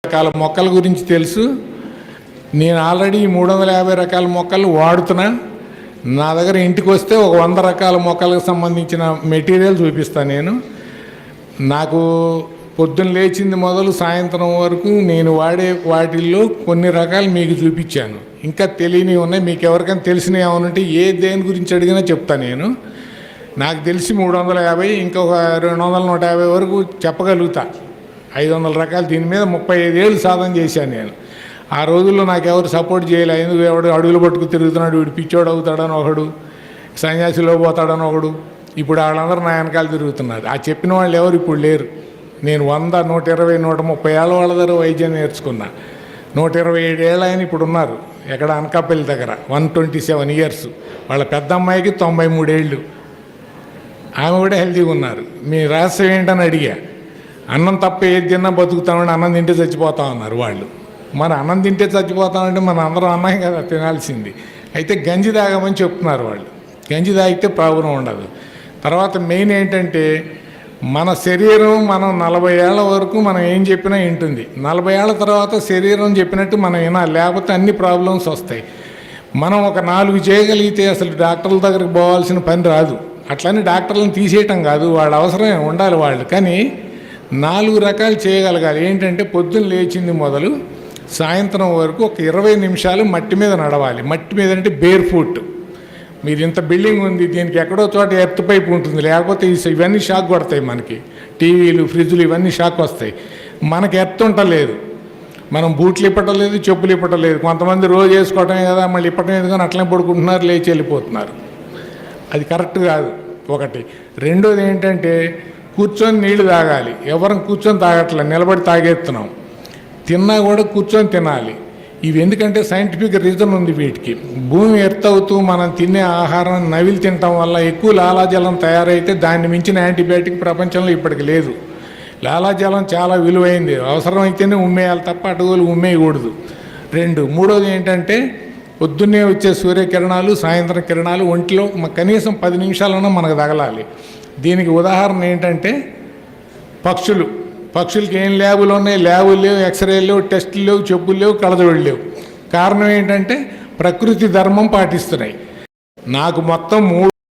రకాల మొక్కల గురించి తెలుసు. నేను ఆల్రెడీ 350 రకాల మొక్కలు వాడుతున్నా. నా దగ్గర ఇంటికి వస్తే ఒక 100 రకాల మొక్కలకు సంబంధించిన మెటీరియల్ చూపిస్తాను. నాకు పొద్దున్న లేచింది మొదలు సాయంత్రం వరకు నేను వాడే వాటిల్లో కొన్ని రకాలు మీకు చూపించాను. ఇంకా తెలియనివి ఉన్నాయి. మీకు ఎవరికైనా తెలిసినవి ఏమనుంటే దేని గురించి అడిగినా చెప్తాను. నాకు తెలిసి 350, ఇంకొక 200-150 వరకు చెప్పగలుగుతా. 500 రకాలు. దీని మీద 35 ఏళ్ళు సాధన చేశాను నేను. ఆ రోజుల్లో నాకు ఎవరు సపోర్ట్ చేయలే. ఎందుకు ఎవడు అడుగులు పట్టుకు తిరుగుతున్నాడు, వీడు పిచ్చోడు అవుతాడని ఒకడు, సన్యాసిలో పోతాడని ఒకడు. ఇప్పుడు వాళ్ళందరూ నా వెనకాల తిరుగుతున్నారు. ఆ చెప్పిన వాళ్ళు ఎవరు ఇప్పుడు లేరు. నేను 100, 120, 130 ఏళ్ళ వాళ్ళ దగ్గర వైద్యం నేర్చుకున్నా. 127 ఏళ్ళు ఆయన ఇప్పుడు ఉన్నారు. ఎక్కడ? అనకాపల్లి దగ్గర. 127 ఇయర్స్. వాళ్ళ పెద్ద అమ్మాయికి 93 ఏళ్ళు. ఆమె కూడా హెల్తీగా ఉన్నారు. మీ రహస్యం ఏంటని అడిగా. అన్నం తప్ప ఏది తిన్నా బతుకుతామని, అన్నం తింటే చచ్చిపోతామన్నారు వాళ్ళు. మరి అన్నం తింటే చచ్చిపోతామంటే మన అందరం అన్నం కదా తినాల్సింది. అయితే గంజి తాగమని చెప్తున్నారు వాళ్ళు. గంజి తాగితే ప్రాబ్లం ఉండదు. తర్వాత మెయిన్ ఏంటంటే మన శరీరం మనం 40 ఏళ్ళ వరకు మనం ఏం చెప్పినా వింటుంది. 40 ఏళ్ళ తర్వాత శరీరం చెప్పినట్టు మనం వినాలి, లేకపోతే అన్ని ప్రాబ్లమ్స్ వస్తాయి. మనం ఒక 4 చేయగలిగితే అసలు డాక్టర్ల దగ్గరికి పోవాల్సిన పని రాదు. అట్లని డాక్టర్లను తీసేయటం కాదు, వాళ్ళ అవసరమే ఉండాలి వాళ్ళు. కానీ 4 రకాలు చేయగలగాలి. ఏంటంటే పొద్దున్న లేచింది మొదలు సాయంత్రం వరకు ఒక 20 నిమిషాలు మట్టి మీద నడవాలి. మట్టి మీద అంటే బేర్ ఫుట్. మీరు ఇంత బిల్డింగ్ ఉంది, దీనికి ఎక్కడో చోట ఎర్త్ పైప్ ఉంటుంది, లేకపోతే ఇవన్నీ షాక్ కొడతాయి. మనకి టీవీలు, ఫ్రిడ్జ్లు ఇవన్నీ షాక్ వస్తాయి. మనకి ఎర్త్ ఉండలేదు. మనం బూట్లు ఇప్పటలేదు, చెప్పులు ఇప్పటలేదు. కొంతమంది రోజు వేసుకోవటమే కదా, మళ్ళీ ఇప్పటం ఎందుకని అట్లనే పడుకుంటున్నారు, లేచి వెళ్ళిపోతున్నారు. అది కరెక్ట్ కాదు ఒకటి. రెండోది ఏంటంటే కూర్చొని నీళ్లు తాగాలి. ఎవరం కూర్చొని తాగట్లేదు, నిలబడి తాగేస్తున్నాం. తిన్నా కూడా కూర్చొని తినాలి. ఇవి ఎందుకంటే సైంటిఫిక్ రీజన్ ఉంది వీటికి. భూమి ఎర్త్ అవుతూ మనం తినే ఆహారం నవిలి తినటం వల్ల ఎక్కువ లాలాజలం తయారైతే దాన్ని మించిన యాంటీబయాటిక్ ప్రపంచంలో ఇప్పటికి లేదు. లాలాజలం చాలా విలువైంది. అవసరమైతేనే ఉమ్మేయాలి తప్ప అటుగోలు ఉమ్మేయకూడదు. మూడోది ఏంటంటే పొద్దున్నే వచ్చే సూర్యకిరణాలు, సాయంత్రం కిరణాలు ఒంటిలో కనీసం 10 నిమిషాలన్నా మనకు తగలాలి. దీనికి ఉదాహరణ ఏంటంటే పక్షులకి ఏం ల్యాబులు ఉన్నాయి? ల్యాబులు లేవు, ఎక్స్రేలు లేవు, టెస్టులు లేవు, చెప్పులు లేవు, కళ్ళజోళ్ళు లేవు. కారణం ఏంటంటే ప్రకృతి ధర్మం పాటిస్తున్నాయి. నాకు మొత్తం